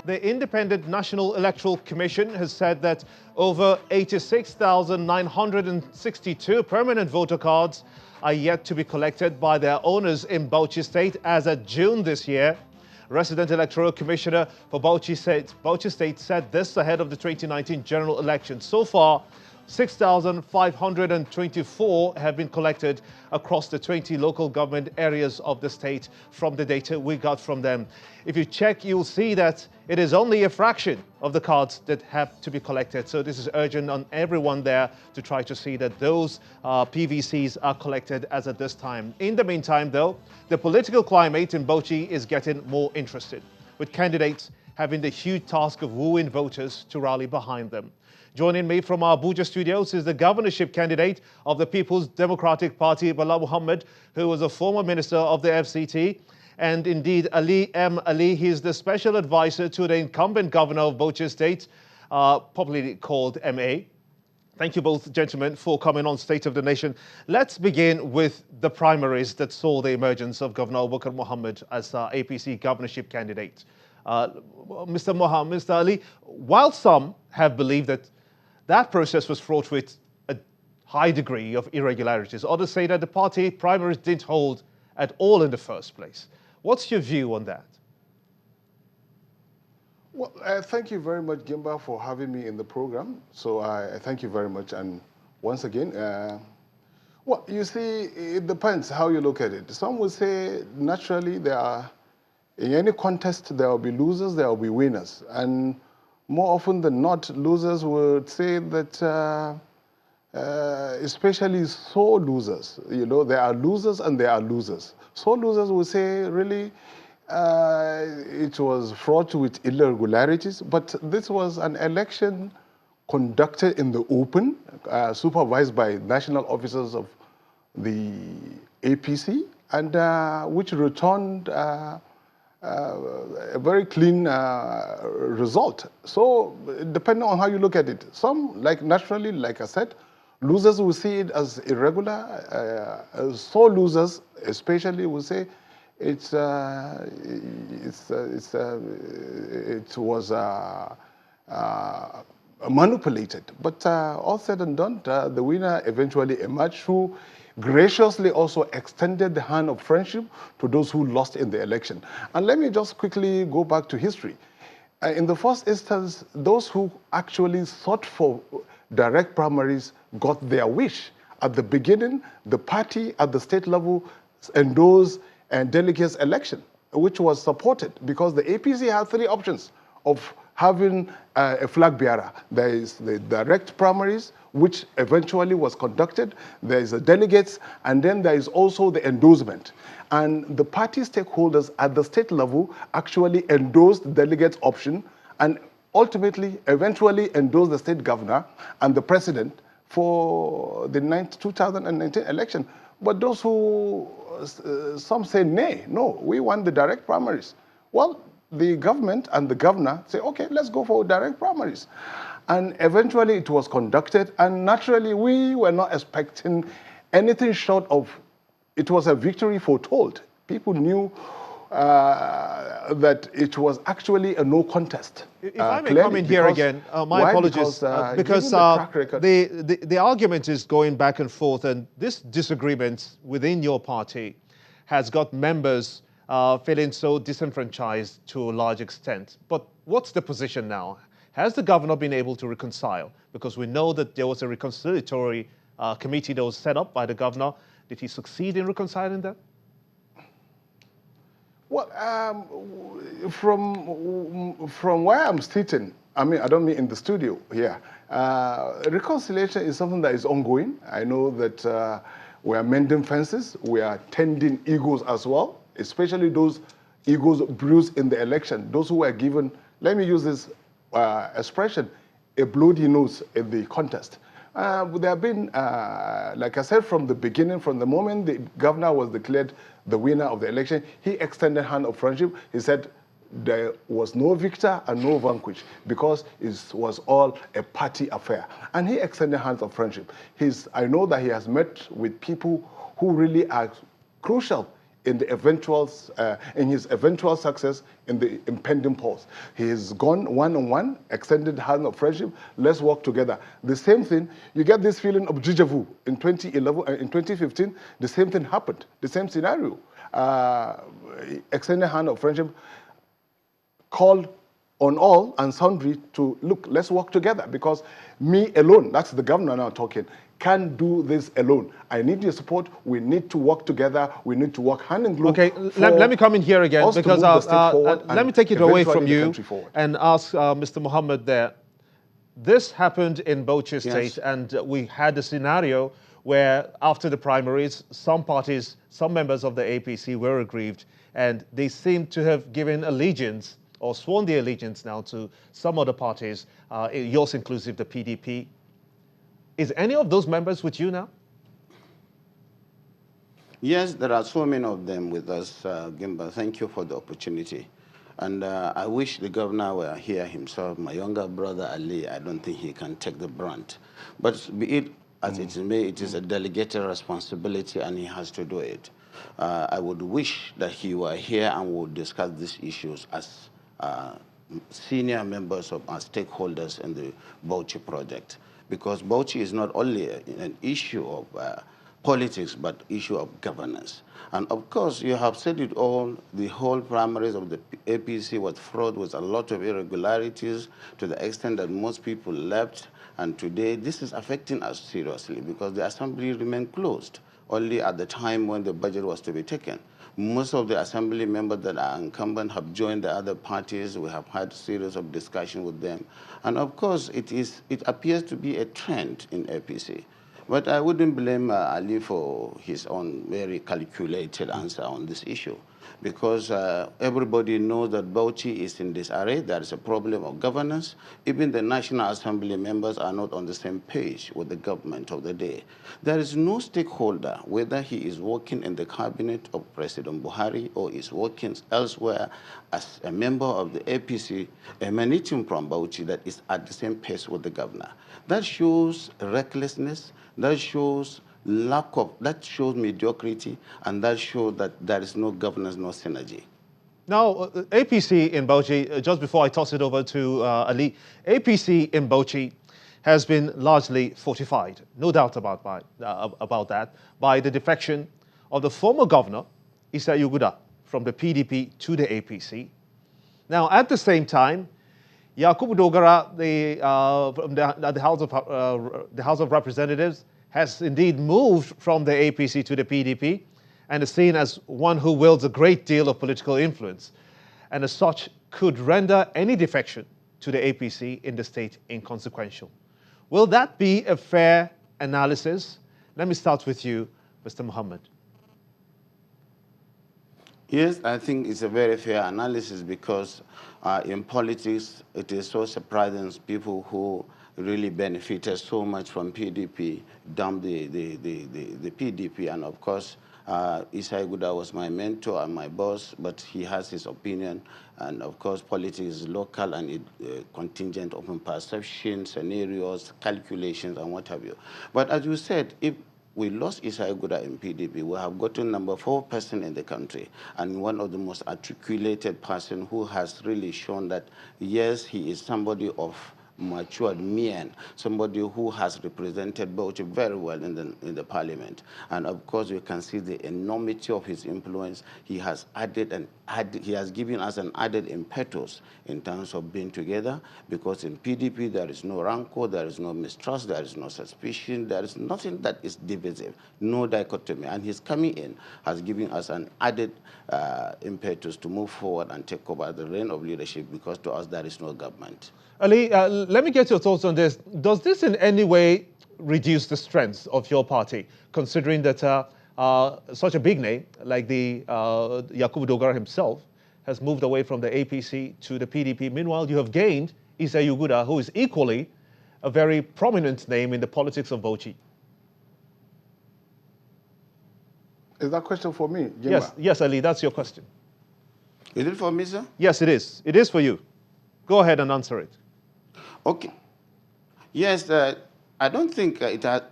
The Independent National Electoral Commission has said that over 86,962 permanent voter cards are yet to be collected by their owners in Bauchi State as of June this year. Resident Electoral Commissioner for Bauchi State said this ahead of the 2019 general election. So far, 6,524 have been collected across the 20 local government areas of the state from the data we got from them. If you check, you'll see that it is only a fraction of the cards that have to be collected. So this is urgent on everyone there to try to see that those PVCs are collected as at this time. In the meantime, though, the political climate in Bauchi is getting more interested, with candidates having the huge task of wooing voters to rally behind them. Joining me from our Abuja studios is the governorship candidate of the People's Democratic Party, Bala Muhammad, who was a former minister of the FCT. And indeed, Ali M. Ali, he is the special advisor to the incumbent governor of Bauchi State, popularly called MA. Thank you both, gentlemen, for coming on State of the Nation. Let's begin with the primaries that saw the emergence of Governor Abubakar Mohammed as APC governorship candidate. Mr. Ali, while some have believed that process was fraught with a high degree of irregularities, others say that the party primaries didn't hold at all in the first place. What's your view on that? Well, thank you very much, Gimba, for having me in the program. So I thank you very much. And once again, well, you see, it depends how you look at it. Some would say, naturally, in any contest, there will be losers, there will be winners. And more often than not, losers would say that, especially sore losers, you know, there are losers and there are losers. Sore losers would say, really, it was fraught with irregularities, but this was an election conducted in the open, supervised by national officers of the APC, and which returned a very clean result. So depending on how you look at it, some, naturally, like I said, losers will see it as irregular. So losers, especially, will say it was manipulated. But all said and done, the winner eventually emerged, who graciously also extended the hand of friendship to those who lost in the election. And let me just quickly go back to history. In the first instance, those who actually sought for direct primaries got their wish. At the beginning, the party at the state level endorsed a delegates election, which was supported because the APC had three options of having a flag bearer. There is the direct primaries, which eventually was conducted. There is the delegates, and then there is also the endorsement. And the party stakeholders at the state level actually endorsed the delegates option and ultimately, eventually endorsed the state governor and the president for the 2019 election. But those who, some say, nay, no, we want the direct primaries. Well, the government and the governor say, okay, let's go for direct primaries. And eventually it was conducted, and naturally we were not expecting anything short of, it was a victory foretold. People knew that it was actually a no contest. If I may come in here again, my apologies, because the argument is going back and forth, and this disagreement within your party has got members feeling so disenfranchised to a large extent. But what's the position now? Has the governor been able to reconcile? Because we know that there was a reconciliatory committee that was set up by the governor. Did he succeed in reconciling that? Well, from where I'm sitting, I mean, I don't mean in the studio here, reconciliation is something that is ongoing. I know that we are mending fences, we are tending egos as well, especially those egos bruised in the election, those who were given, let me use this expression, a bloody nose in the contest. There have been, like I said, from the beginning, from the moment the governor was declared the winner of the election, he extended hand of friendship. He said there was no victor and no vanquish because it was all a party affair. And he extended hands of friendship. I know that he has met with people who really are crucial in his eventual success in the impending polls. He has gone one-on-one, extended hand of friendship. Let's work together. The same thing, you get this feeling of déjà vu. In 2011, in 2015, the same thing happened. The same scenario. Extended hand of friendship, called on all and sundry to, look, let's work together, because me alone, that's the governor now talking, can't do this alone. I need your support. We need to work together. We need to work hand in glove. Okay, let me come in here again, because let me take it away from you and ask Mr. Mohammed there. This happened in Bauchi State, and we had a scenario where after the primaries, some parties, some members of the APC were aggrieved, and they seem to have given allegiance or sworn their allegiance now to some other parties, yours inclusive, the PDP. Is any of those members with you now? Yes, there are so many of them with us, Gimba. Thank you for the opportunity. And I wish the governor were here himself. My younger brother, Ali, I don't think he can take the brunt. But be it as it may, it is a delegated responsibility and he has to do it. I would wish that he were here and would discuss these issues as senior members of our stakeholders in the Bauchi project. Because Bauchi is not only an issue of politics, but issue of governance. And of course, you have said it all, the whole primaries of the APC was fraught with a lot of irregularities to the extent that most people left. And today, this is affecting us seriously because the assembly remained closed only at the time when the budget was to be taken. Most of the assembly members that are incumbent have joined the other parties. We have had a series of discussions with them. And of course, it appears to be a trend in APC. But I wouldn't blame Ali for his own very calculated answer on this issue, because everybody knows that Bauchi is in disarray. There is a problem of governance. Even the National Assembly members are not on the same page with the government of the day. There is no stakeholder, whether he is working in the cabinet of President Buhari or is working elsewhere as a member of the APC emanating from Bauchi, that is at the same pace with the governor. That shows recklessness. That shows that shows mediocrity, and that shows that there is no governance, no synergy. Now, APC in Bauchi, just before I toss it over to Ali, APC in Bauchi has been largely fortified, no doubt about that, by the defection of the former governor, Issa Yuguda, from the PDP to the APC. Now, at the same time, Yakubu Dogara, the House of Representatives, has indeed moved from the APC to the PDP and is seen as one who wields a great deal of political influence, and as such could render any defection to the APC in the state inconsequential. Will that be a fair analysis? Let me start with you, Mr. Mohammed. Yes, I think it's a very fair analysis because in politics, it is so surprising people who really benefited so much from PDP dump the PDP. And of course, Issa Iguda was my mentor and my boss, but he has his opinion. And of course, politics is local and contingent of perception, scenarios, calculations, and what have you. But as you said, if we lost Issa Iguda in PDP, we have gotten number 4 person in the country and one of the most articulated person who has really shown that, yes, he is somebody of matured mien, somebody who has represented Bauchi very well in the parliament. And of course, you can see the enormity of his influence. He has he has given us an added impetus in terms of being together, because in PDP there is no rancor, there is no mistrust, there is no suspicion, there is nothing that is divisive, no dichotomy. And his coming in has given us an added impetus to move forward and take over the reign of leadership, because to us there is no government. Ali, let me get your thoughts on this. Does this in any way reduce the strength of your party, considering that such a big name like the Yakubu Dogara himself has moved away from the APC to the PDP? Meanwhile, you have gained Issa Yuguda, who is equally a very prominent name in the politics of Bauchi. Is that question for me, Jimba? Yes, Ali, that's your question. Is it for me, sir? Yes, it is. It is for you. Go ahead and answer it. Okay. Yes, I don't think it has.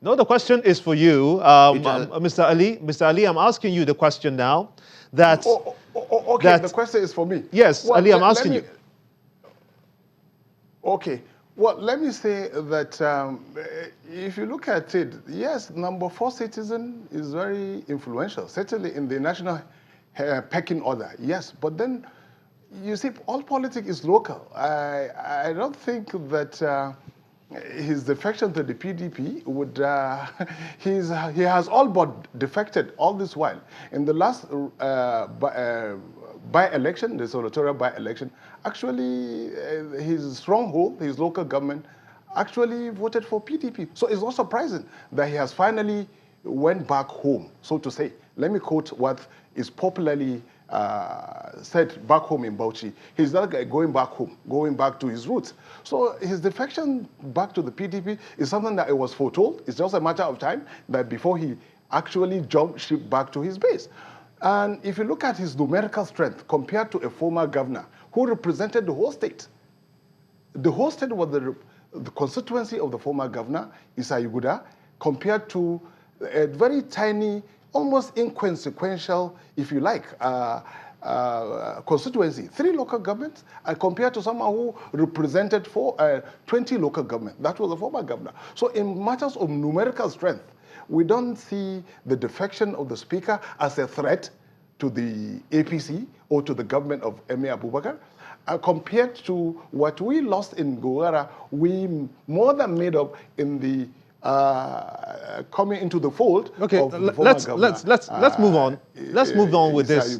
No, the question is for you, Mr. Ali. Mr. Ali, I'm asking you the question now. That okay, the question is for me. Yes, well, Ali, I'm asking you. Okay. Well, let me say that if you look at it, yes, number 4 citizen is very influential, certainly in the national pecking order, yes. But then, you see, all politics is local. I don't think that his defection to the PDP would, he has all but defected all this while. In the last by-election, the senatorial by-election, actually his stronghold, his local government, actually voted for PDP. So it's not surprising that he has finally went back home, so to say. Let me quote what is popularly said back home in Bauchi. He's not going back home, going back to his roots. So his defection back to the PDP is something that it was foretold. It's just a matter of time that before he actually jumped ship back to his base. And if you look at his numerical strength compared to a former governor who represented the whole state was the constituency of the former governor, Issa Yuguda, compared to a very tiny, almost inconsequential, if you like, constituency, 3 local governments, compared to someone who represented 20 local governments. That was the former governor. So in matters of numerical strength, we don't see the defection of the speaker as a threat to the APC or to the government of Emir Abubakar. Compared to what we lost in Gowara, we more than made up in the coming into the fold of the former governor. Let's move on. Let's move on with this.